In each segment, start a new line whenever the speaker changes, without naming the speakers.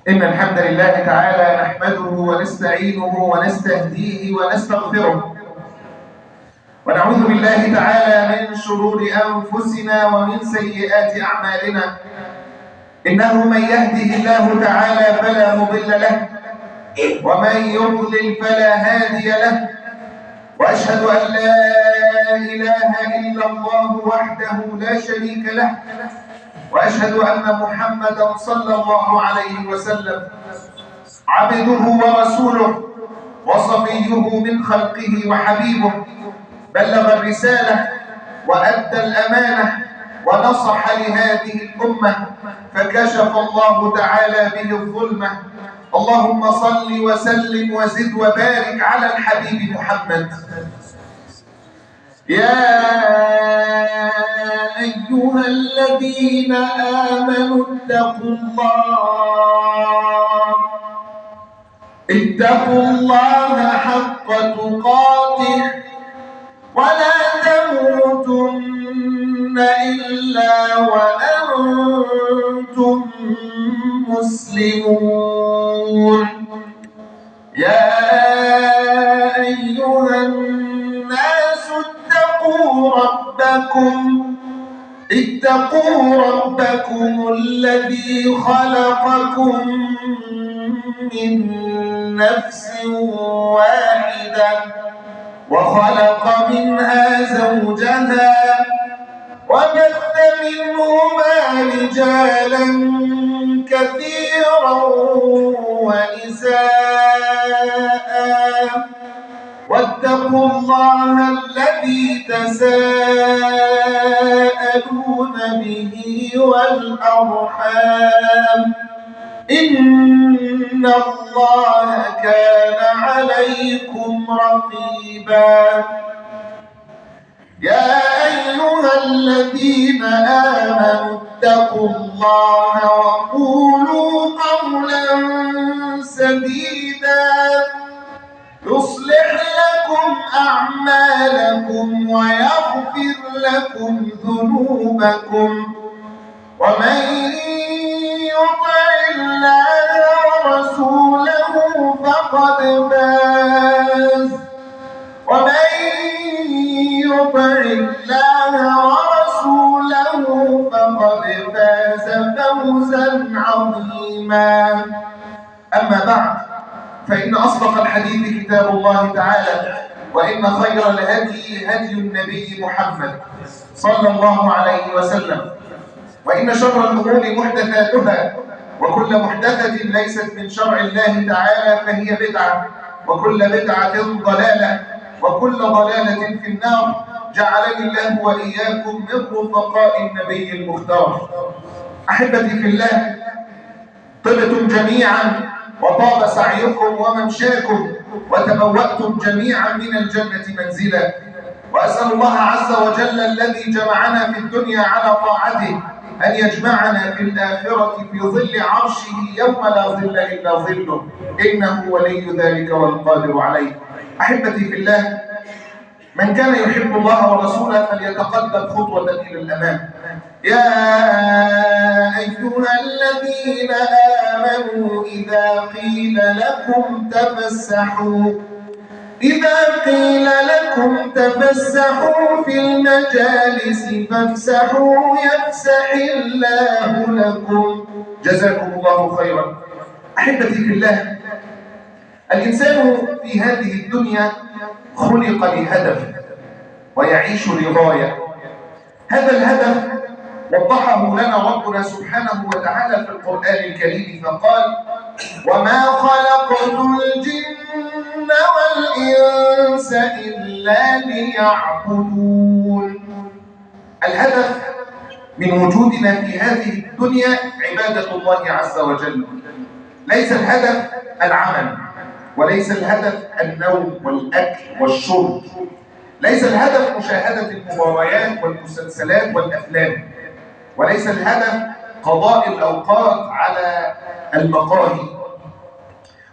إن الحمد لله تعالى نحمده ونستعينه ونستهديه ونستغفره، ونعوذ بالله تعالى من شرور أنفسنا ومن سيئات أعمالنا. إنه من يهده الله تعالى فلا مضل له، ومن يضلل فلا هادي له. وأشهد أن لا إله إلا الله وحده لا شريك له، وأشهد أن محمدًا صلى الله عليه وسلم عبده ورسوله وصفيه من خلقه وحبيبه، بلغ الرسالة وأدى الأمانة ونصح لهذه الأمة، فكشف الله تعالى به الظلمة. اللهم صل وسلم وزد وبارك على الحبيب محمد. يا أيها الذين آمنوا اتقوا الله حق تقاته ولا تموتن إلا وأنتم مسلمون. يا أيها الناس اتقوا ربكم الذي خلقكم من نفس واحدة وخلق منها زوجها وبث منهما رجالا كثيرا ونساء، واتقوا الله الذي تساءلون به والأرحام، إن الله كان عليكم رقيبا. يا أيها الذين آمنوا اتقوا الله وقولوا قولا سديدا يصلح لكم أعمالكم ويغفر لكم ذنوبكم، ومن يطع الله ورسوله فقد فاز فوزا عظيما. أما بعد، فإن أصدق الحديث كتاب الله تعالى، وإن خير الهدي هدي النبي محمد صلى الله عليه وسلم، وإن شر الأمور محدثاتها، وكل محدثة ليست من شرع الله تعالى فهي بدعة، وكل بدعة ضلالة، وكل ضلالة في النار. جعلني الله وإياكم من رفقاء النبي المختار. أحبتي في الله، طبتم جميعا وطاب سعيكم وممشاكم، وتبوأتم جميعا من الجنة منزلا. وأسأل الله عز وجل الذي جمعنا في الدنيا على طاعته أن يجمعنا في الآخرة في ظل عرشه يوم لا ظل إلا ظله، إنه ولي ذلك والقادر عليه. أحبتي في الله، من كان يحب الله ورسوله فليتقدم خطوة إلى الأمام. يا أيها الذين آمنوا إذا قيل لكم تفسحوا في المجالس فافسحوا يفسح الله لكم. جزاكم الله خيرا. أحبتي في الله، الإنسان في هذه الدنيا خلق لهدف ويعيش لغاية. هذا الهدف وضحه لنا ربنا سبحانه وتعالى في القرآن الكريم فقال: وما خلقت الجن والإنس إلا ليعبدون. الهدف من وجودنا في هذه الدنيا عبادة الله عز وجل. ليس الهدف العمل، وليس الهدف النوم والأكل والشرب، ليس الهدف مشاهدة المباريات والمسلسلات والأفلام، وليس الهدف قضاء الأوقات على المقاهي،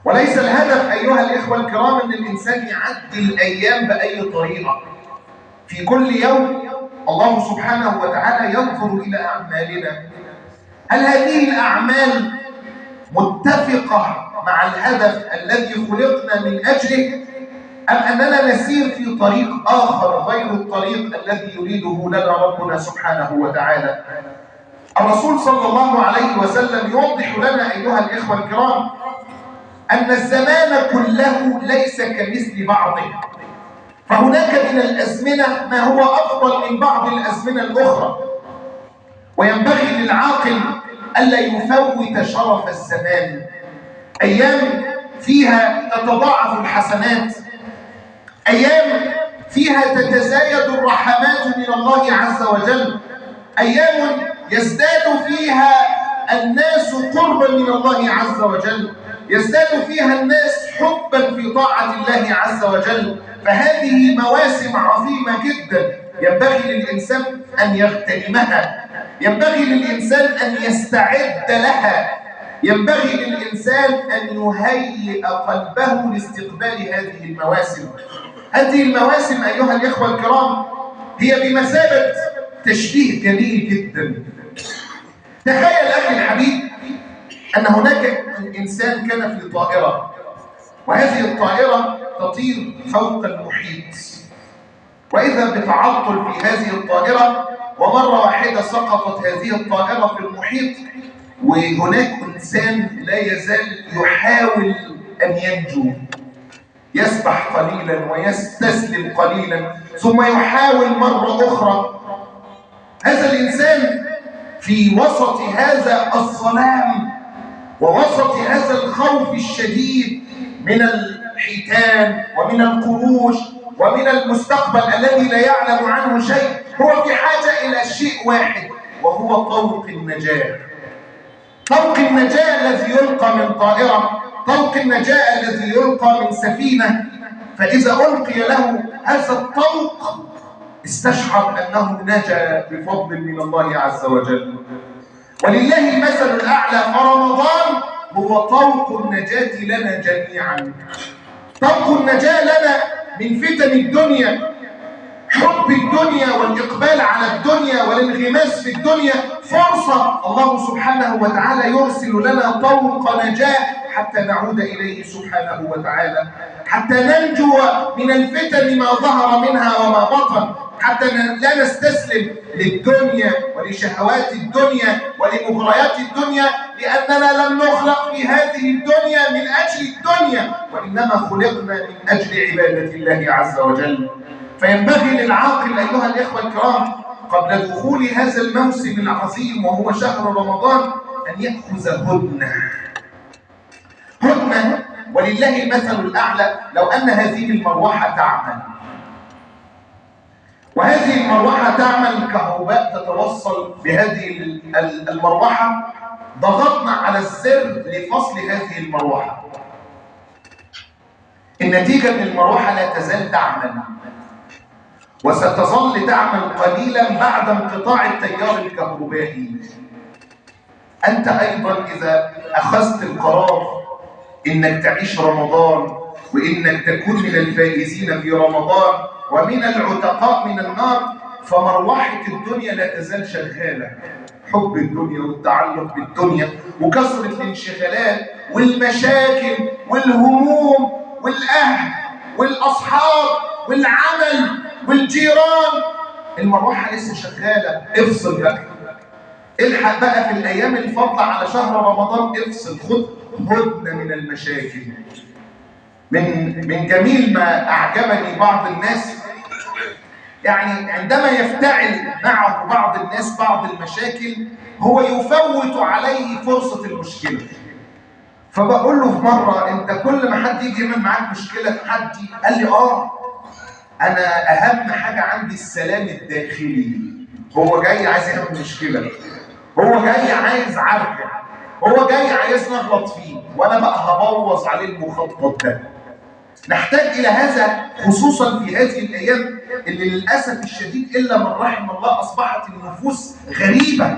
وليس الهدف أيها الإخوة الكرام أن الإنسان يعدي الأيام بأي طريقة. في كل يوم الله سبحانه وتعالى ينظر إلى أعمالنا. هل هذه الأعمال متفقة مع الهدف الذي خلقنا من أجله، أم أننا نسير في طريق آخر غير الطريق الذي يريده لنا ربنا سبحانه وتعالى؟ الرسول صلى الله عليه وسلم يوضح لنا أيها الإخوة الكرام أن الزمان كله ليس كمثل بعضه، فهناك من الأزمنة ما هو أفضل من بعض الأزمنة الأخرى، وينبغي للعاقل ألا يفوت شرف الزمان. أيام فيها تتضاعف الحسنات، أيام فيها تتزايد الرحمات من الله عز وجل، أيام يزداد فيها الناس قربا من الله عز وجل، يزداد فيها الناس حبا في طاعة الله عز وجل. فهذه مواسم عظيمة جدا ينبغي للإنسان أن يغتنمها، ينبغي للإنسان أن يستعد لها، ينبغي للإنسان أن يهيئ قلبه لاستقبال هذه المواسم. هذه المواسم أيها الإخوة الكرام هي بمثابة تشبيه جميل جدا. تخيل أخي الحبيب أن هناك إنسان كان في طائرة، وهذه الطائرة تطير فوق المحيط، وإذا بتعطل في هذه الطائرة، ومرة واحدة سقطت هذه الطائرة في المحيط، وهناك إنسان لا يزال يحاول أن ينجو، يسبح قليلا ويستسلم قليلا ثم يحاول مرة أخرى. هذا الإنسان في وسط هذا الظلام ووسط هذا الخوف الشديد من الحيتان ومن القروش ومن المستقبل الذي لا يعلم عنه شيء، هو في حاجة إلى شيء واحد، وهو طوق النجاة. طوق النجاة الذي يلقى من طائرة، طوق النجاة الذي يلقى من سفينة، فإذا ألقي له هذا الطوق استشعر أنه نجا بفضل من الله عز وجل. ولله المثل الأعلى، فرمضان هو طوق النجاة لنا جميعا، طوق النجاة لنا من فتن الدنيا، حب الدنيا والإقبال على الدنيا والانغماس في الدنيا. فرصة الله سبحانه وتعالى يرسل لنا طوق نجاة حتى نعود إليه سبحانه وتعالى، حتى ننجو من الفتن ما ظهر منها وما بطن، حتى لا نستسلم للدنيا ولشهوات الدنيا ولمغريات الدنيا، لأننا لم نخلق في هذه الدنيا من أجل الدنيا، وإنما خلقنا من أجل عبادة الله عز وجل. فينبغي للعاقل أيها الإخوة الكرام قبل دخول هذا الموسم العظيم وهو شهر رمضان أن يأخذ هدنة. ولله المثل الأعلى، لو أن هذه المروحة تعمل، وهذه المروحة تعمل كهرباء تتوصل بهذه المروحة، ضغطنا على الزر لفصل هذه المروحة، النتيجة أن المروحة لا تزال تعمل، وستظل تعمل قليلا بعد انقطاع التيار الكهربائي. أنت أيضا إذا أخذت القرار إنك تعيش رمضان وإنك تكون من الفائزين في رمضان ومن العتقاء من النار، فمروحة الدنيا لا تزال شغالة. حب الدنيا والتعلق بالدنيا وكثرة الانشغالات والمشاكل والهموم والأهل والأصحاب والعمل والجيران، المروحة لسه شغالة. افصل بقى، الحق بقى في الأيام الفضلة على شهر رمضان، افصل، خد هدنة من المشاكل. من جميل ما أعجبني بعض الناس، يعني عندما يفتعل معه بعض الناس بعض المشاكل هو يفوت عليه فرصة المشكلة. فبقول له في مرة، انت كل ما حد يجي يعمل معاك مشكلة تحدي، قال لي انا اهم حاجة عندي السلام الداخلي. هو جاي عايز يعمل مشكلة، هو جاي عايز عركة، هو جاي عايز نغلط فيه، وانا بقى هبوظ عليه المخطط ده. نحتاج الى هذا خصوصا في هذه الايام اللي للاسف الشديد الا من رحم الله اصبحت النفوس غريبة.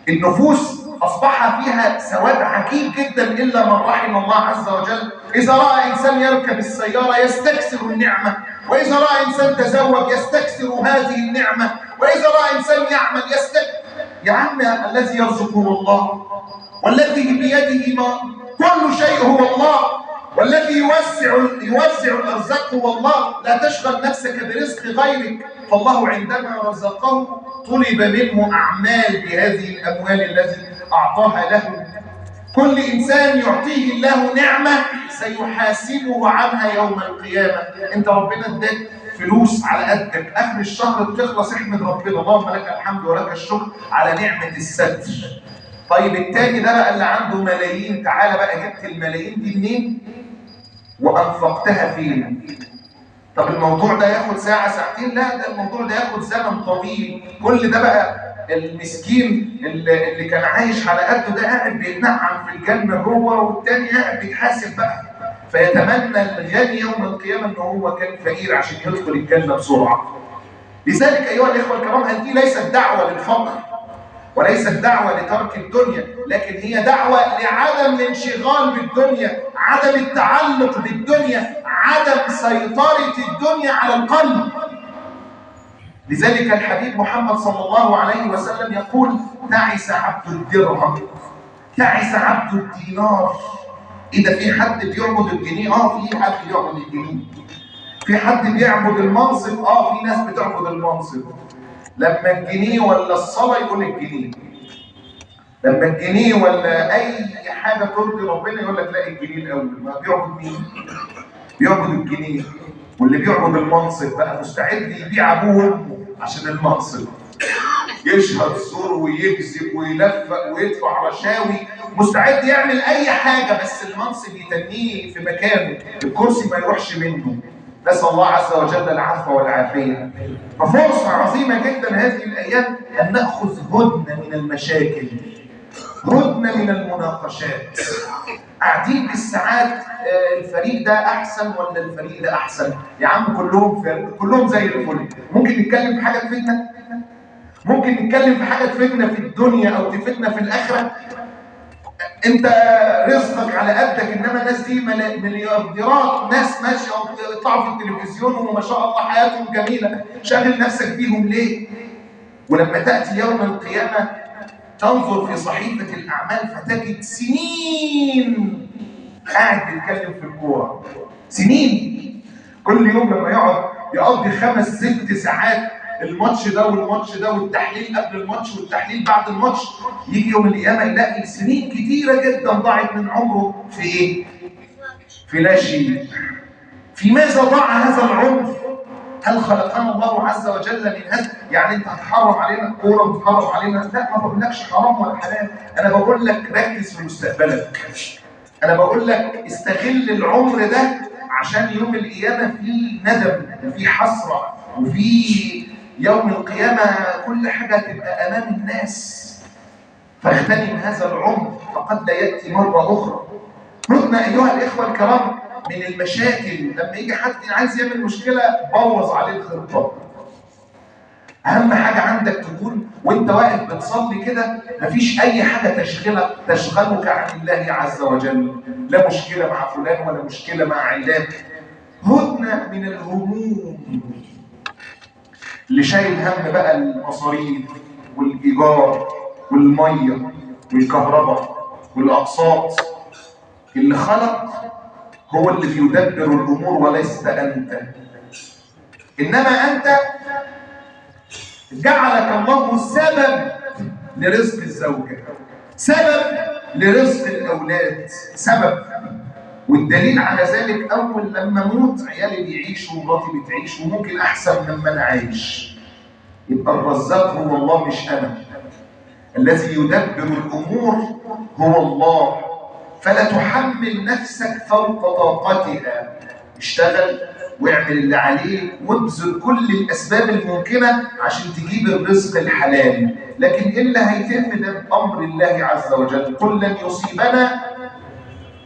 النفوس أصبح فيها سواد عجيب جدا إلا من رحم الله عز وجل. إذا رأى إنسان يركب السيارة يستكثر النعمة، وإذا رأى إنسان تزوج يستكثر هذه النعمة، وإذا رأى إنسان يعمل يستكثر. يا عم الذي يرزقه الله والذي بيده كل شيء هو الله، والذي يوزع الأرزاق هو الله. لا تشغل نفسك برزق غيرك، فالله عندما رزقه طلب منه أعمال بهذه الأموال التي أعطاها له. كل إنسان يعطيه الله نعمة سيحاسبه عنها يوم القيامة. أنت ربنا اداك فلوس على قدك، آخر الشهر بتخلص، احمد ربنا، اللهم لك الحمد ولك الشكر على نعمة الستر. طيب التاني ده بقى اللي عنده ملايين، تعالى بقى جبت الملايين دي منين وأنفقتها فين؟ طب الموضوع ده ياخد ساعة ساعتين؟ لا، ده الموضوع ده ياخد زمن طويل. كل ده بقى المسكين اللي كان عايش على قده ده قاعد بيتنعم في الجنة جوه، والتاني قاعد بيتحاسب بقى. فيتمنى الغني يوم القيامة ان هو كان فقير عشان يدخل الجنة بسرعة. لذلك أيها الإخوة الكرام، هذه ليست دعوة للفقر وليست دعوة لترك الدنيا، لكن هي دعوة لعدم الانشغال بالدنيا، عدم التعلق بالدنيا، عدم سيطرة الدنيا على القلب. لذلك الحبيب محمد صلى الله عليه وسلم يقول: تعس عبد الدرهم، تعس عبد الدينار. إذا في حد بيعبد الجنيه؟ في حد بيعبد الجنيه. في حد بيعبد المنصب؟ في ناس بتعبد المنصب. لما الجنيه ولا الصلاة يقول الجنيه، لما الجنيه ولا أي حاجة ترضي ربنا يقول لك لا الجنيه الأول. ما بيعبد مين؟ بيعبد الجنيه. واللي بيعبد المنصب بقى مستعد يبيع أبوه وأمه عشان المنصب، يشهد زور ويكذب ويلفق ويدفع رشاوي، مستعد يعمل أي حاجة بس المنصب يتنيه في مكانه، الكرسي ما يروحش منه. نسأل الله عز وجل العفو والعافية. ففرصة عظيمة جدا هذه الأيام أن نأخذ هدنة من المشاكل، هدنة من المناقشات. قاعدين بالساعات، الفريق ده أحسن ولا الفريق ده أحسن؟ يا عم كلهم زي الفل. ممكن نتكلم في حاجة تفيدنا؟ ممكن نتكلم في حاجة تفيدنا في الدنيا أو تفيدنا في الآخرة؟ انت رزقك على قدك، انما الناس دي مليارديرات، ناس ماشيه ويطلعوا في التلفزيون وما شاء الله حياتهم جميله، شاغل نفسك بيهم ليه؟ ولما تاتي يوم القيامه تنظر في صحيفه الاعمال فتجد سنين قاعد بيتكلم في الكوره، سنين. كل يوم لما يقضي 5-6 ساعات الماتش ده والماتش ده والتحليل قبل الماتش والتحليل بعد الماتش، يجي يوم القيامه يلاقي سنين كتيره جدا ضاعت من عمره في ايه؟ في لا شيء. في ماذا ضاع هذا العمر؟ هل خلقنا الله عز وجل من هذا؟ يعني انت هتحرم علينا الكوره وتحرم علينا؟ لا، ما بقولكش حرام ولا حلال، انا بقول لك ركز في مستقبلك. انا بقول لك استغل العمر ده عشان يوم القيامه فيه ندم وفيه حسره وفيه يوم القيامة كل حاجة تبقى أمام الناس. فاغتنم هذا العمر فقد لا يأتي مرة أخرى. ردنا أيها الإخوة الكرام من المشاكل. لما يجي حد عايز يعمل مشكلة بوظ عليه الخطة. أهم حاجة عندك تكون وأنت واقف بتصلي كده مفيش أي حاجة تشغلك عن الله عز وجل، لا مشكلة مع فلان ولا مشكلة مع علان. هدنة من الهموم. اللي شايل هم بقى المصاريف والإيجار والمية والكهرباء والأقساط، اللي خلق هو اللي بيدبر الأمور وليس أنت. إنما أنت جعلك الله سبب لرزق الزوجة، سبب لرزق الأولاد، سبب. والدليل على ذلك أول لما موت عيالي بيعيشوا ومراتي بتعيش وممكن أحسن مما أنا عايش. يبقى الرزاق هو الله مش أنا. الذي يدبر الأمور هو الله. فلا تحمل نفسك فوق طاقتها. اشتغل واعمل اللي عليك وابذل كل الأسباب الممكنة عشان تجيب الرزق الحلال، لكن إلا هيتم ده بأمر الله عز وجل. قل لن يصيبنا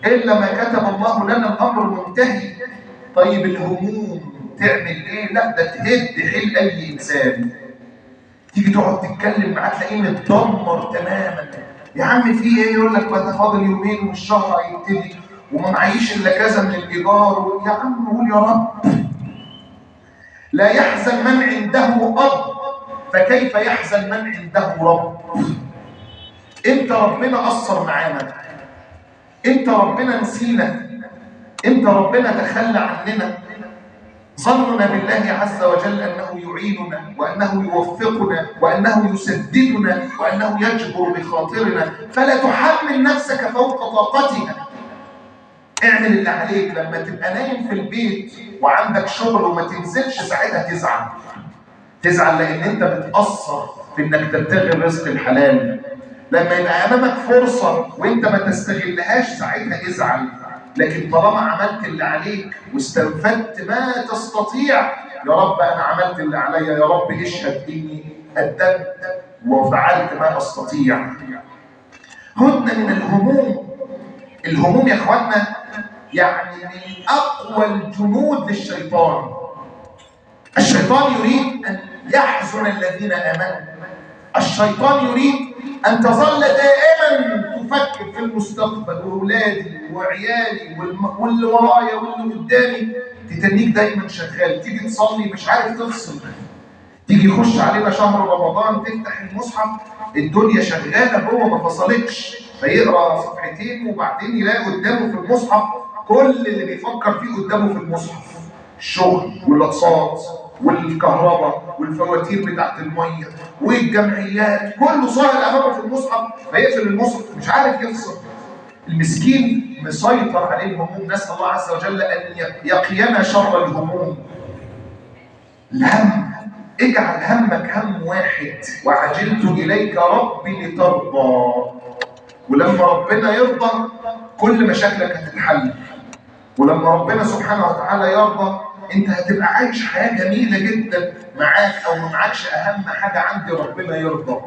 إلا ما كتب الله لنا، الأمر منتهي. طيب الهموم تعمل إيه؟ لا، ده تهد حيل أي إنسان. تيجي تقعد تتكلم معاه تلاقيه متدمر تماما. يا عم في إيه؟ يقول لك بقى فاضل يومين والشهر هيبتدي وما معيش إلا كذا من الإيجار. يا عم قول يا رب. لا يحزن من عنده أب، فكيف يحزن من عنده رب؟ امتى ربنا قصر معانا؟ امتى ربنا نسينا؟ امتى ربنا تخلى عننا؟ ظننا بالله عز وجل أنه يعيننا وأنه يوفقنا وأنه يسددنا وأنه يجبر بخاطرنا، فلا تحمل نفسك فوق طاقتها. اعمل اللي عليك. لما تبقى نايم في البيت وعندك شغل وما تنزلش، ساعتها تزعل لأن أنت بتأثر في إنك تبتغي الرزق الحلال. لما يبقى أمامك فرصة وأنت ما تستغلهاش، ساعتها ازعل. لكن طالما عملت اللي عليك واستنفدت ما تستطيع، يا رب أنا عملت اللي عليا، يا رب اشهد إني قدمت وفعلت ما أستطيع. هدنة من الهموم يا إخواننا يعني من أقوى الجنود للشيطان. الشيطان يريد أن يحزن الذين آمنوا. الشيطان يريد أن تظل دائما تفكر في المستقبل وأولادي وعيالي واللي ورايا واللي قدامي، تتنيك دايما شغال. تيجي تصلي مش عارف تفصل. تيجي يخش علينا شهر رمضان تفتح المصحف الدنيا شغالة جوه ما فصلتش، فيقرأ صفحتين وبعدين يلاقي قدامه في المصحف كل اللي بيفكر فيه قدامه في المصحف: الشغل والأقساط والكهرباء والفواتير بتاعت المية والجمعيات، كله ظاهر أمامه في المصحف، فيقفل المصحف مش عارف يفصل. المسكين مسيطر عليه الهموم. نسأل الله عز وجل أن يقينا شر الهموم. الهم، اجعل همك هم واحد: وعجلت إليك ربي لترضى. ولما ربنا يرضى كل مشاكلك هتتحل. ولما ربنا سبحانه وتعالى يرضى انت هتبقى عايش حياة جميلة جدا معاك او ما معاكش. اهم حاجة عندي ربنا يرضى.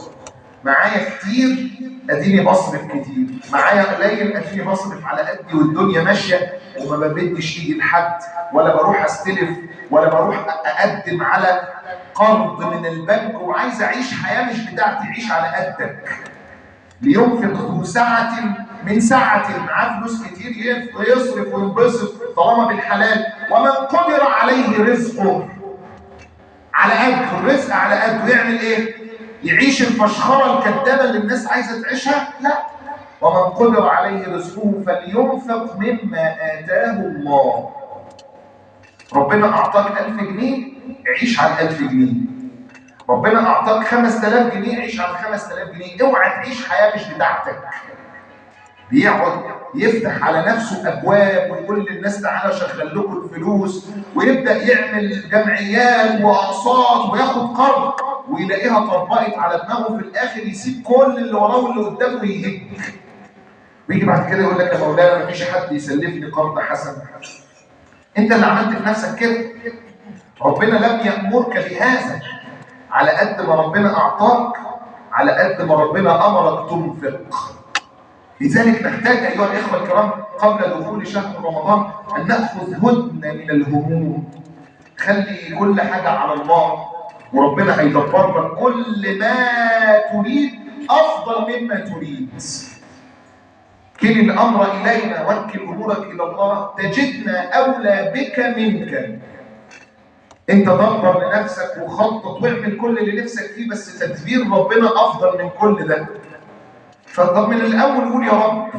معايا كتير اديني بصرف كتير، معايا قليل اديني بصرف على قدي والدنيا ماشية وما بمدش ايدي لحد، ولا بروح استلف، ولا بروح اقدم على قرض من البنك، وعايز اعيش حياة مش بتاعتي. عيش على قدك. لينفق ذو سعة من سعة. معاه فلوس كتير يصرف وينبسط طالما بالحلال. ومن قدر عليه رزقه، على قده الرزق، على قده يعمل ايه؟ يعيش الفشخرة الكدابة اللي الناس عايزة تعيشها؟ لا. ومن قدر عليه رزقه فلينفق مما آتاه الله. ربنا أعطاك 1000 جنيه، عيش على 1000 جنيه. ربنا أعطاك 5000 جنيه، عيش على 5000 جنيه. اوعى تعيش حياة مش بتاعتك. بيقعد يفتح على نفسه أبواب ويقول للناس تعالى شغل لكم الفلوس، ويبدأ يعمل جمعيات وأقساط وياخد قرض، ويلاقيها طبقت على دماغه. في الآخر يسيب كل اللي وراه واللي قدامه ويهد. ويجي بعد كده يقول لك يا مولانا مفيش حد يسلفني قرض حسن. أنت اللي عملت في نفسك كده. ربنا لم يأمرك بهذا. على قد ما ربنا أعطاك على قد ما ربنا أمرك تنفق. لذلك نحتاج أيها الإخوة الكرام قبل دخول شهر رمضان أن نأخذ هدنة من الهموم. خلي كل حاجة على الله وربنا هيدبر لك كل ما تريد أفضل مما تريد. كل الأمر إلينا وكل أمورك إلى الله تجدنا أولى بك منك. انت دبر لنفسك وخطط واعمل كل اللي نفسك فيه، بس تدبير ربنا افضل من كل ده. فطب من الاول قول يا رب.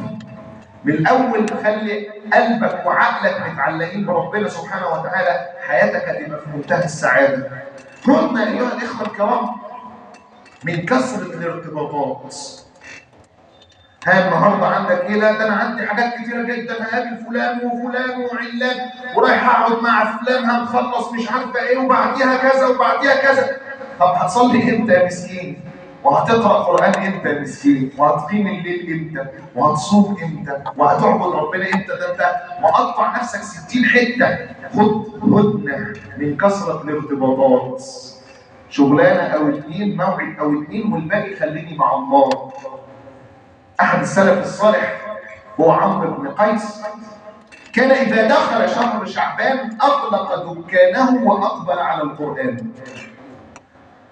من الاول خلي قلبك وعقلك متعلقين بربنا سبحانه وتعالى. حياتك هتبقى في منتهى السعاده. هدنا ايها الاخوه الكرام من كثره الارتباطات. النهارده عندك ايه؟ لا ده انا عندي حاجات كتيره جدا، هقابل فلان وفلان وعلان ورايح اقعد مع فلان هنخلص مش عارفه ايه وبعديها كذا وبعديها كذا. طب هتصلي امتى يا مسكين؟ وهتقرا قران امتى يا مسكين؟ وهتقيم الليل امتى؟ وهتصوم امتى؟ وهتعبد ربنا امتى؟ ده انت مقطع نفسك 60 حته. خد هدنه من كثره الارتباطات. شغلانه او اتنين، موعد او اتنين، والباقي خليني مع الله. أحد السلف الصالح هو عمرو بن قيس، كان إذا دخل شهر شعبان أغلق دكانه وأقبل على القرآن.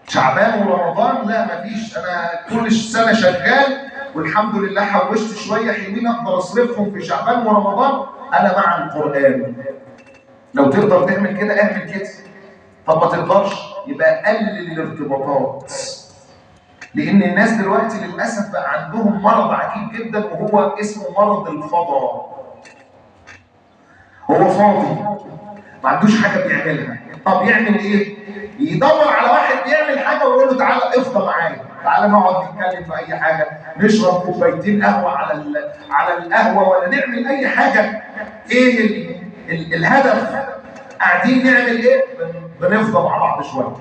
شعبان ورمضان لا مفيش، أنا كل السنة شغال والحمد لله حوشت شوية حلوين أقدر أصرفهم في شعبان ورمضان، أنا مع القرآن. لو تقدر تعمل كده اعمل كده. طب ما تقدرش يبقى قلل الارتباطات. لان الناس دلوقتي للاسف بقى عندهم مرض عجيب جدا وهو اسمه مرض الفضا. هو فاضي، ما عندوش حاجه بيعملها. طب يعمل ايه؟ يدور على واحد بيعمل حاجه ويقول له تعالى افضى معايا، تعالى نقعد نتكلم في اي حاجه، نشرب كوبايتين قهوه على القهوه، ولا نعمل اي حاجه. ايه الهدف؟ قاعدين نعمل ايه؟ بنفضى مع بعض شويه.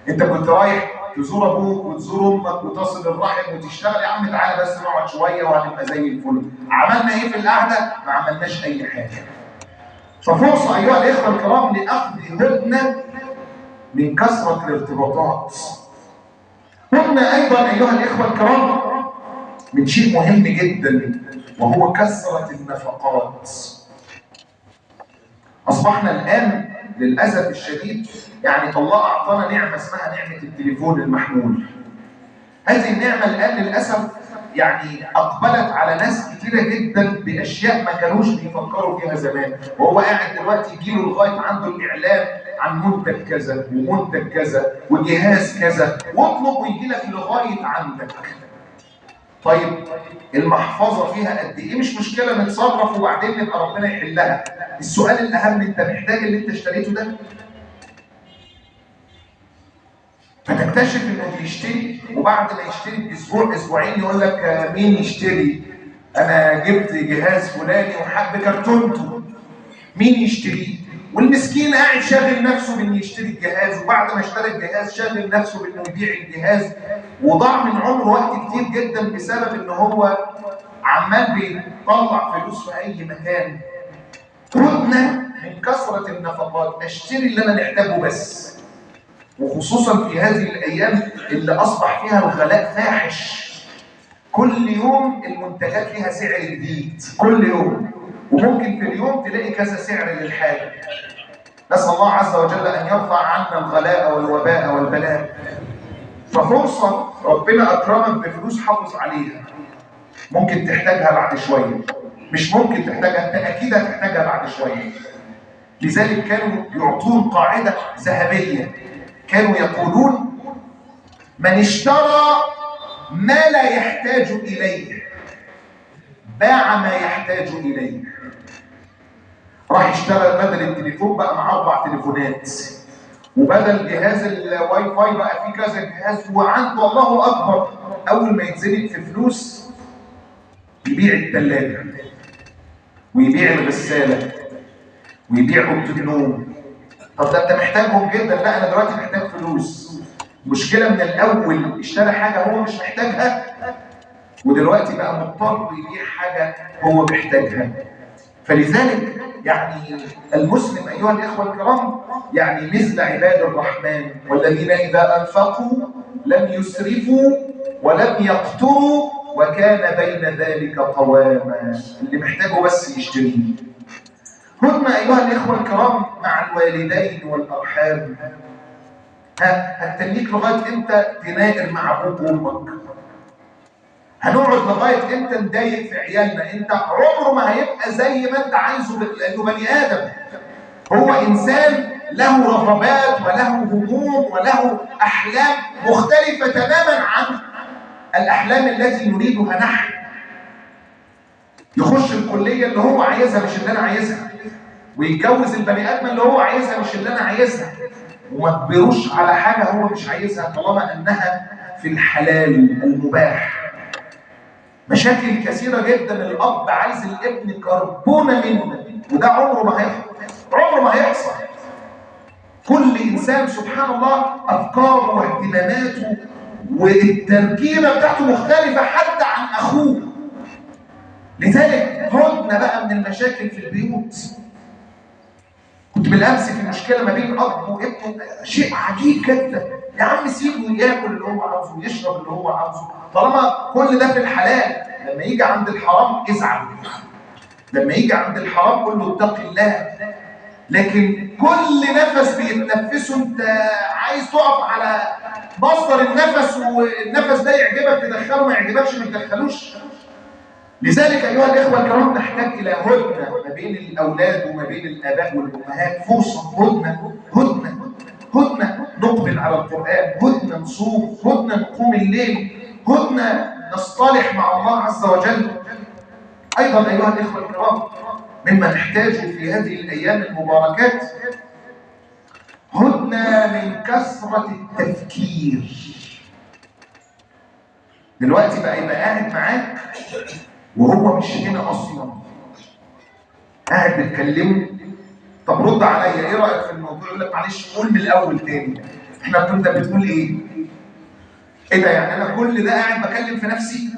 انت كنت رايح تزور ابوك وتزور امك وتصل الرحم وتشتغل، يا عم تعالى بس نقعد شويه وهنبقى زي الفل. عملنا ايه في القعده؟ ما عملناش اي حاجه. ففرصه ايها الاخوه الكرام لاخذ هدنه من كثره الارتباطات. هدنه ايضا ايها الاخوه الكرام من شيء مهم جدا وهو كثره النفقات. اصبحنا الان للاسف الشديد يعني الله اعطانا نعمه اسمها نعمه التليفون المحمول. هذه النعمه الان للاسف يعني اقبلت على ناس كثيره جدا باشياء ما كانوش بيفكروا فيها زمان، وهو قاعد دلوقتي يجي له لغايه عنده الاعلان عن منتج كذا ومنتج كذا وجهاز كذا، واطلب ويجي لك لغايه عندك. طيب المحفظه فيها قد ايه؟ مش مشكله نتصرف وبعدين نبقى ربنا يحلها. السؤال الاهم، انت محتاج اللي انت اشتريته ده؟ فتكتشف انه بيشتري، وبعد ما يشتري باسبوع اسبوعين يقول لك مين يشتري؟ انا جبت جهاز فلاني وحب كرتونته، مين يشتريه؟ والمسكين قاعد شاغل نفسه بانه يشتري الجهاز، وبعد ما اشترى الجهاز شاغل نفسه بانه يبيع الجهاز، وضاع من عمره وقت كتير جدا بسبب ان هو عمال بيطلع فلوس في اي مكان. هدنه من كثره النفقات، اشتري اللي انا محتاجه بس. وخصوصا في هذه الايام اللي اصبح فيها الغلاء فاحش، كل يوم المنتجات فيها سعر جديد، كل يوم، وممكن في اليوم تلاقي كذا سعر للحاجه. نسال الله عز وجل ان يرفع عنا الغلاء والوباء والبلاء. ففرصه ربنا اكرمك بفلوس حافظ عليها، ممكن تحتاجها بعد شويه، مش ممكن تحتاجها، انت اكيد هتحتاجها بعد شويه. لذلك كانوا يعطون قاعده ذهبيه، كانوا يقولون من اشترى ما لا يحتاج إليه باع ما يحتاج إليه. راح اشترى بدل التليفون بقى معاه 4 تليفونات، وبدل جهاز الواي فاي بقى فيه كذا جهاز، وعنده الله أكبر أول ما يتزنق في فلوس يبيع الثلاجة ويبيع الغسالة ويبيع أوضة النوم. طب ده انت محتاجهم جدا، لا انا دلوقتي محتاج فلوس. مشكله من الاول اشترى حاجه هو مش محتاجها، ودلوقتي بقى مضطر يبيع حاجه هو محتاجها. فلذلك يعني المسلم ايها الاخوه الكرام يعني مثل عباد الرحمن والذين اذا انفقوا لم يسرفوا ولم يقتروا وكان بين ذلك قواما. اللي محتاجه بس يشتريه. هدنه ايها الاخوه الكرام مع الوالدين والارحام. هتتنيك لغايه امتى تناقر مع ابوك وامك؟ هنقعد لغايه امتى نضايق في عيالنا؟ انت عمره ما هيبقى زي ما انت عايزه، لانه بني ادم، هو انسان له رغبات وله هموم وله احلام مختلفه تماما عن الاحلام التي نريدها نحن. يخش الكليه اللي هو عايزها مش اللي انا عايزها، ويتجوز البني ادم اللي هو عايزها مش اللي انا عايزها، وما تجبروش على حاجه هو مش عايزها طالما انها في الحلال المباح. مشاكل كثيره جدا الاب عايز الابن كربونه منه، وده عمره ما هيحصل، عمره ما هيحصل. كل انسان سبحان الله افكاره واهتماماته والتركيبه بتاعته مختلفه حتى عن اخوه. لذلك هدنه بقى من المشاكل في البيوت. كنت بالامس في مشكله ما بين اب وابنه، شيء عجيب جدا. يا عم سيبه ياكل اللي هو عاوزه ويشرب اللي هو عاوزه طالما كل ده في الحلال. لما يجي عند الحرام ازعل، لما يجي عند الحرام قول له اتق الله. لكن كل نفس بيتنفسه انت عايز تقف على مصدر النفس، والنفس ده يعجبك تدخله، ما يعجبكش ما تدخلوش. لذلك ايها الاخوه الكرام نحتاج الى هدنه ما بين الاولاد وما بين الاباء والامهات. فرصه هدنه نقبل على القرآن، هدنة نصوم، هدنة نقوم الليل، هدنة نصطلح مع الله عز وجل. أيضا أيها الإخوة الكرام، مما نحتاجه في هذه الأيام المباركات هدنة من كثرة التفكير. دلوقتي بقى يبقى قاعد معاك وهو مش هنا أصلا، قاعد بتكلمه، طب رد عليا، ايه رأيك في الموضوع؟ يقول لك معلش قول من الأول تاني، احنا كنت بتقول ايه؟ ايه ده يعني انا كل ده قاعد بكلم في نفسي؟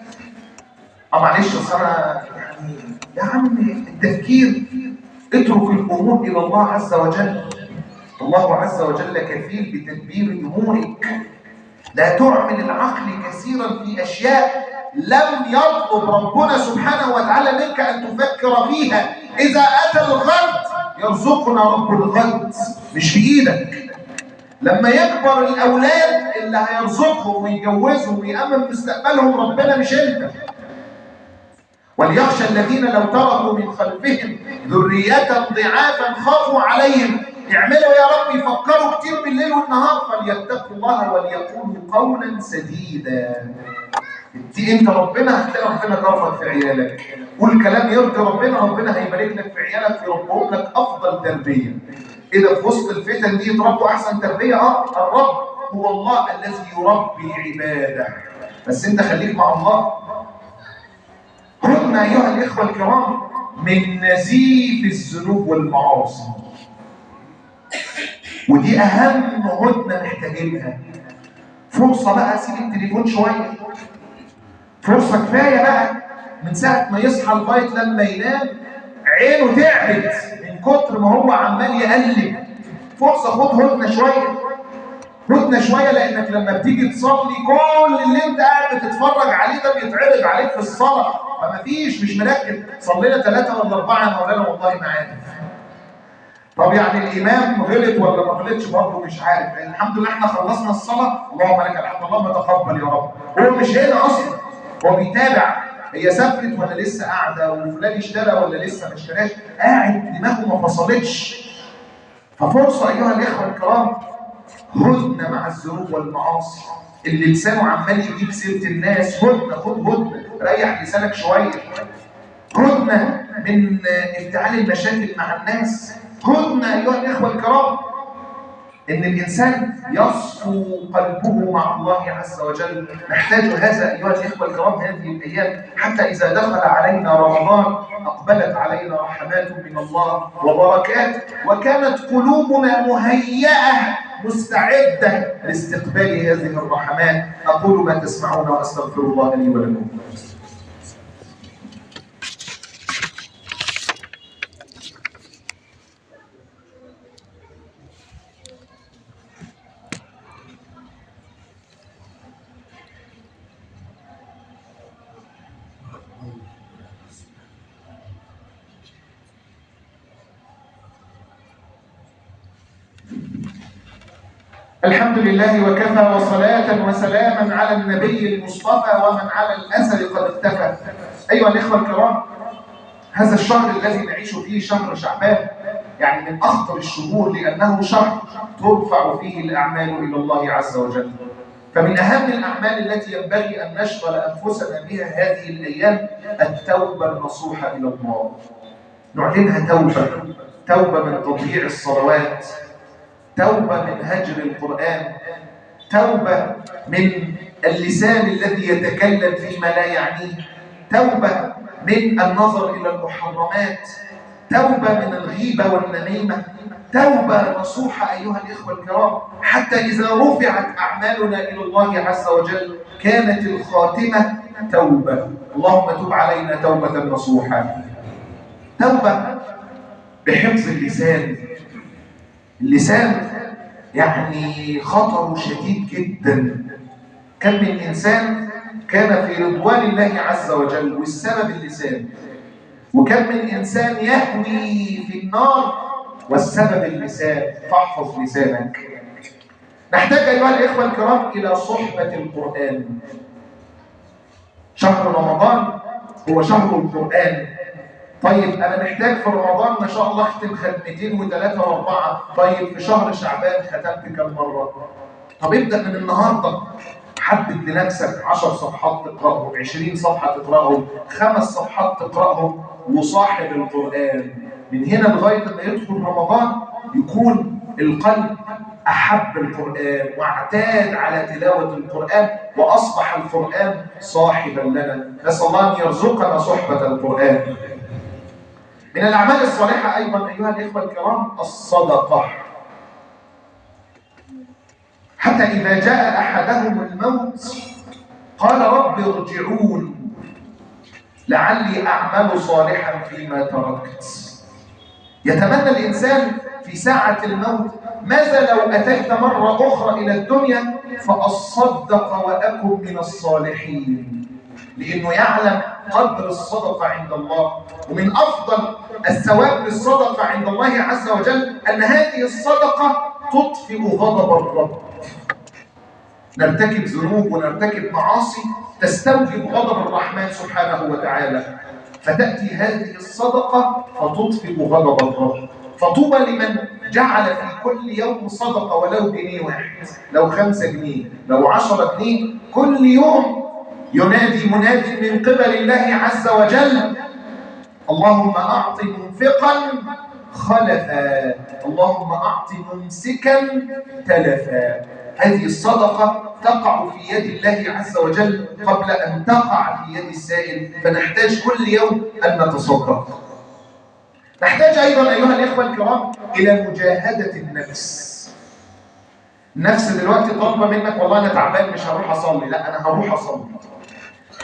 معلش اصل انا يعني يا عم التفكير، اترك الامور الى الله عز وجل. الله عز وجل كفيل بتدبير امورك. لا تعمل العقل كثيرا في اشياء لم يطلب ربنا سبحانه وتعالى منك ان تفكر فيها. اذا اتى الغد يرزقنا رب الغد، مش بايدك. لما يكبر الاولاد اللي هيرزقهم ويجوزهم ويأمن مستقبلهم ربنا مش انت. وليخشى الذين لو تركوا من خلفهم ذرية ضعافا خافوا عليهم. يعملوا يا رب يفكروا كتير بالليل والنهار، فليتقوا الله وليقولوا قولا سديدا. انت ربنا هتلاقي ربنا كرمك في عيالك، قول كلام يرضي ربنا، ربنا هيبارك لك في عيالك، يربوك لك افضل تربيه. اذا في وسط الفتن دي يتربوا احسن تربيه. الرب هو الله الذي يربي عباده، بس انت خليك مع الله. هدنا ايها الاخوه الكرام من نزيف الذنوب والمعاصي، ودي اهم هدنه محتاجينها. فرصه بقى، سيب التليفون شويه، فرصه كفايه بقى. من ساعه ما يصحى لغايه لما ينام عينه تعبت من كتر ما هو عمال يقلب. فرصه، خد هدنه شويه، هدنه شويه، لانك لما بتيجي تصلي كل اللي انت قاعد بتتفرج عليه ده بيتعرض عليك في الصلاه، فما فيش، مش مركز. صلينا 3 ولا 4 يا مولانا؟ والله ما عارف. طب يعني الامام غلط ولا ما غلطش؟ برضه مش عارف. يعني الحمد لله احنا خلصنا الصلاه، اللهم لك الحمد، اللهم تقبل يا رب. هو مش هنا اصلا، هو بيتابع هي سافرت ولا لسه قاعده، وفلان اشترى ولا لسه ما اشتراش، قاعد دماغه ما فصلتش. ففرصه ايها الاخوه الكرام، هدنه مع الذنوب والمعاصي. اللي لسانه عمال يجيب سيره الناس، هدنه، خد هدنه، ريح لسانك شويه. هدنه من افتعال المشاكل مع الناس. هدنه ايها الاخوه الكرام ان الانسان يصفو قلبه مع الله عز وجل. نحتاج هذا ايها الاخوه الكرام هذه الايام، حتى اذا دخل علينا رمضان اقبلت علينا رحمات من الله وبركات، وكانت قلوبنا مهيئه مستعده لاستقبال هذه الرحمات. اقول ما تسمعون واستغفر الله لي ولكم. الحمد لله وكفى، وصلاة وسلاما على النبي المصطفى ومن على الأثر قد اكتفى. أيها الإخوة الكرام، هذا الشهر الذي نعيش فيه شهر شعبان يعني من أخطر الشهور، لأنه شهر ترفع فيه الأعمال إلى الله عز وجل. فمن أهم الأعمال التي ينبغي أن نشغل أنفسنا بها هذه الأيام التوبة النصوحة إلى الله. نعلنها توبة من تضييع الصلوات، توبة من هجر القرآن، توبة من اللسان الذي يتكلم فيما لا يعنيه، توبة من النظر إلى المحرمات، توبة من الغيبة والنميمة، توبة نصوحة أيها الإخوة الكرام، حتى إذا رفعت أعمالنا إلى الله عز وجل كانت الخاتمة توبة. اللهم تب علينا توبة نصوحة. توبة بحفظ اللسان. اللسان يعني خطره شديد جدا. كم من إنسان كان في رضوان الله عز وجل والسبب اللسان، وكم من إنسان يهوي في النار والسبب اللسان. فاحفظ لسانك. نحتاج أيها الإخوة الكرام إلى صحبة القرآن. شهر رمضان هو شهر القرآن. طيب انا محتاج في رمضان ما شاء الله اختم ختمتين وثلاثه واربعه، طيب في شهر شعبان ختمت كم مره؟ طب ابدا من النهارده، حدد لنفسك 10 صفحات تقراهم، 20 صفحه تقراهم، 5 صفحات تقراهم، وصاحب القران من هنا لغايه ما يدخل رمضان يكون القلب احب القران واعتاد على تلاوه القران واصبح القران صاحبا لنا. نسال الله ان يرزقنا صحبه القران. من الأعمال الصالحة أيضا أيها الإخوة الكرام الصدقة. حتى إذا جاء أحدهم الموت قال رب ارجعون لعلي أعمل صالحا فيما تركت. يتمنى الإنسان في ساعة الموت ماذا لو أتيت مرة أخرى إلى الدنيا فأصدق وأكن من الصالحين، لأنه يعلم قدر الصدقة عند الله. ومن أفضل الثواب للصدقة عند الله عز وجل أن هذه الصدقة تطفئ غضب الرب. نرتكب ذنوب ونرتكب معاصي تستوجب غضب الرحمن سبحانه وتعالى، فتأتي هذه الصدقة فتطفئ غضب الرب. فطوبى لمن جعل في كل يوم صدقة ولو جنيه واحد، لو 5 جنيه، لو 10 جنيه، كل يوم ينادي مناد من قبل الله عز وجل اللهم أعط منفقا خلفا، اللهم أعط ممسكا تلفا. هذه الصدقة تقع في يد الله عز وجل قبل أن تقع في يد السائل، فنحتاج كل يوم أن نتصدق. نحتاج أيضا أيها الإخوة الكرام إلى مجاهدة النفس. النفس دلوقتي طالبة منك والله أنا تعبان مش هروح أصلي، لا أنا هروح أصلي.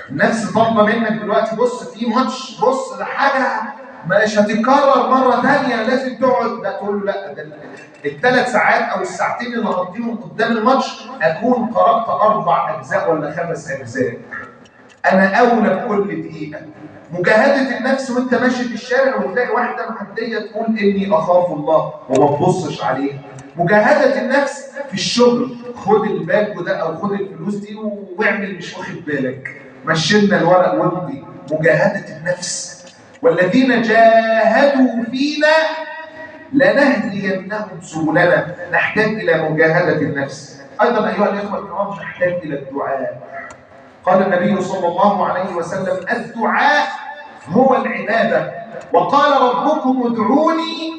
النفس طالبة منك دلوقتي بص في ماتش، بص ده حاجة مش هتتكرر مرة ثانية لازم تقعد، لا تقول له لا ده ال3 ساعات أو الساعتين اللي هقضيهم قدام الماتش أكون قرأت 4 أجزاء ولا 5 أجزاء. أنا أولى بكل دقيقة. مجاهدة النفس وأنت ماشي في الشارع وتلاقي واحدة معدية تقول إني أخاف الله وما تبصش عليه. مجاهدة النفس في الشغل، خد الباج ده أو خد الفلوس دي واعمل مش واخد بالك، مشينا الورق وامضي. مجاهدة النفس. والذين جاهدوا فينا لنهدينهم سبلنا. نحتاج إلى مجاهدة النفس. أيضا أيها الإخوة الكرام نحتاج إلى الدعاء. قال النبي صلى الله عليه وسلم الدعاء هو العبادة، وقال ربكم ادعوني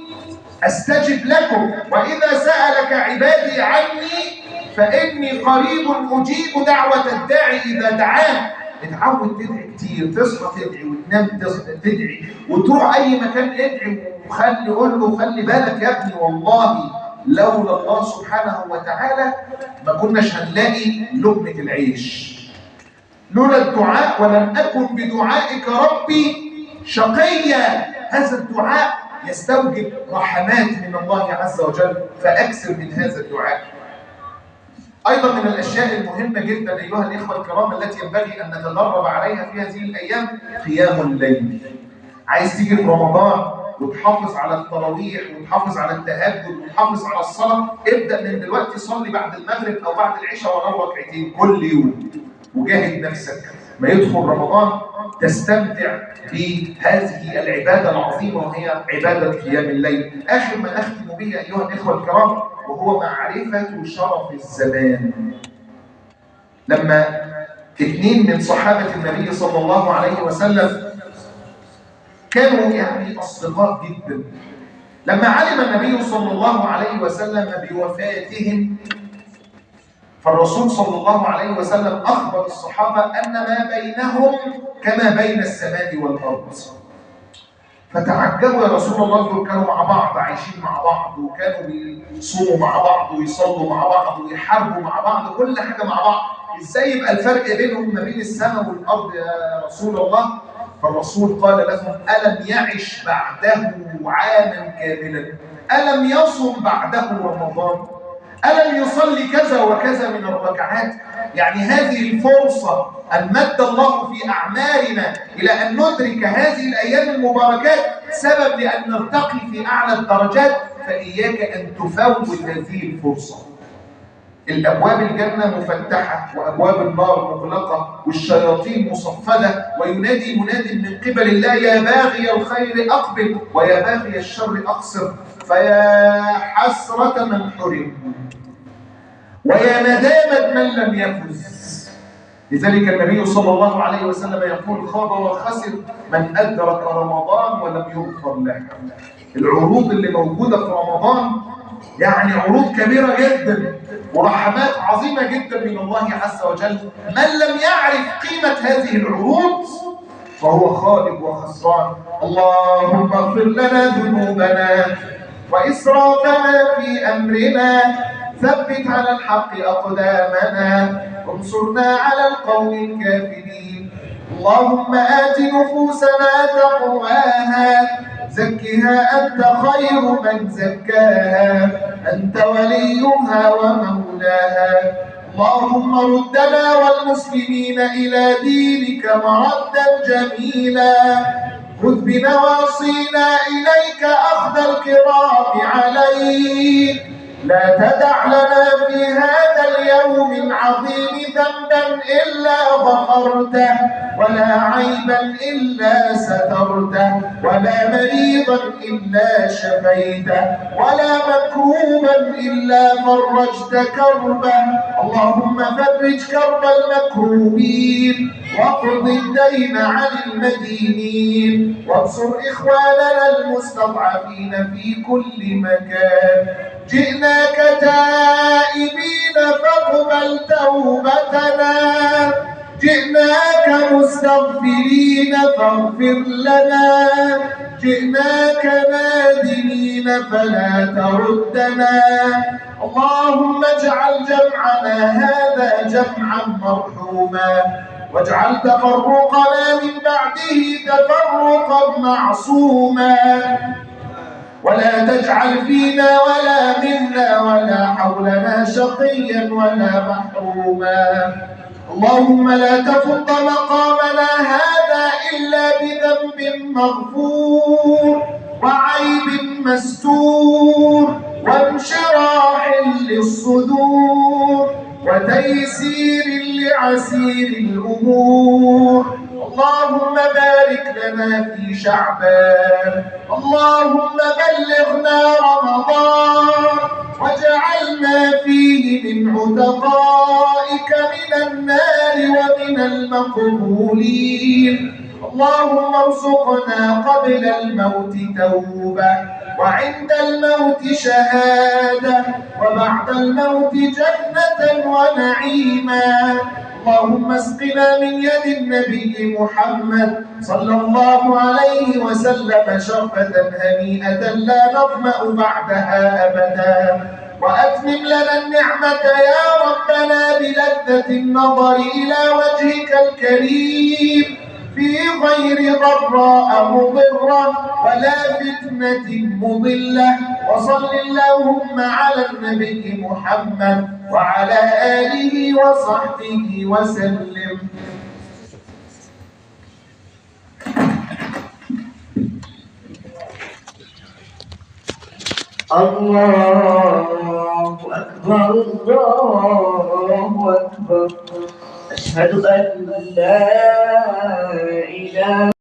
أستجب لكم وإذا سألك عبادي عني فإني قريب أجيب دعوة الداعي إذا دعان. اتعود تدعي كتير، تصحى تدعي وتنام تدعي وتروح أي مكان ادعي، قول له خلي بالك يا ابني والله لولا الله سبحانه وتعالى ما كناش هنلاقي لقمة العيش. لولا الدعاء ولم أكن بدعائك ربي شقيا. هذا الدعاء يستوجب رحمات من الله عز وجل، فأكثر من هذا الدعاء. أيضا من الأشياء المهمة جدا أيها الإخوة الكرام التي ينبغي أن نتدرب عليها في هذه الأيام قيام الليل. عايز تيجي في رمضان وتحافظ على التراويح وتحافظ على التهجد وتحافظ على الصلاة، ابدأ من دلوقتي صلي بعد المغرب أو بعد العشاء ولو ركعتين كل يوم، وجاهد نفسك ما يدخل رمضان تستمتع بهذه العبادة العظيمة وهي عبادة قيام الليل. آخر ما نختم به أيها الإخوة الكرام وهو معرفة شرف الزمان. لما 2 من صحابة النبي صلى الله عليه وسلم كانوا يعني أصدقاء جدا، لما علم النبي صلى الله عليه وسلم بوفاتهم فالرسول صلى الله عليه وسلم أخبر الصحابة أن ما بينهم كما بين السماء والأرض. فتعجبوا يا رسول الله، دول كانوا مع بعض عايشين مع بعض وكانوا بيصوموا مع بعض ويصلوا مع بعض ويحاربوا مع بعض، كل حاجة مع بعض، إزاي يبقى الفرق بينهم ما بين السماء والأرض يا رسول الله؟ فالرسول قال لهم ألم يعش بعده عاما كاملا؟ ألم يصم بعده رمضان؟ ألم يصلي كذا وكذا من الركعات؟ يعني هذه الفرصة أن مد الله في أعمارنا إلى أن ندرك هذه الأيام المباركات سبب لأن نرتقي في أعلى الدرجات، فإياك أن تفوت هذه الفرصة. الأبواب الجنة مفتحة وأبواب النار مغلقة والشياطين مصفدة، وينادي مناد من قبل الله: يا باغي الخير أقبل ويا باغي الشر أقصر. فيا حسرة من حرم ويا ندامة من لم يفز. لذلك النبي صلى الله عليه وسلم يقول: خاب وخسر من أدرك رمضان ولم يغفر له. العروض اللي موجودة في رمضان يعني عروض كبيرة جدا ورحمات عظيمة جدا من الله عز وجل. من لم يعرف قيمة هذه العروض فهو خائب وخسران. اللهم اغفر لنا ذنوبنا وإسرافنا في أمرنا، ثبت على الحق أقدامنا، وانصرنا على القوم الكافرين. اللهم آت نفوسنا تقواها، زكها أنت خير من زكاها، أنت وليها ومولاها. اللهم ردنا والمسلمين إلى دينك مردا جميلا، خذ بنواصينا إليك أخذ الكرام عليك. لا تدع لنا في هذا اليوم العظيم ذنبا إلا غفرته، ولا عيبا إلا سترته، ولا مريضا إلا شفيته، ولا مكروبا إلا فرجت كربه. اللهم فرج كرب المكروبين، واقض الدين عن المدينين، وانصر إخواننا المستضعفين في كل مكان. جئناك تائبين فاقبل توبتنا، جئناك مستغفرين فاغفر لنا، جئناك نادمين فلا تردنا. اللهم اجعل جمعنا هذا جمعا مرحوما، واجعل تفرقنا من بعده تفرقا معصوما، ولا تجعل فينا ولا منا ولا حولنا شقيا ولا محروما. اللهم لا تفض مقامنا هذا إلا بذنب مغفور وعيب مستور وانشراح للصدور وتيسير لعسير الأمور. اللهم بارك لنا في شعبان، اللهم بلغنا رمضان واجعلنا فيه من عتقائك من النار ومن المقبولين. اللهم ارزقنا قبل الموت توبة، وعند الموت شهادة، وبعد الموت جنة ونعيما. اللهم اسقنا من يد النبي محمد صلى الله عليه وسلم شربة هنيئة لا نظمأ بعدها أبدا، وأتمم لنا النعمة يا ربنا بلذة النظر إلى وجهك الكريم في غير ضراء مضرة ولا فتنة مضلة. وصل اللهم على النبي محمد وعلى آله وصحبه وسلم.
الله أكبر الله أكبر. أشهد أن لا إله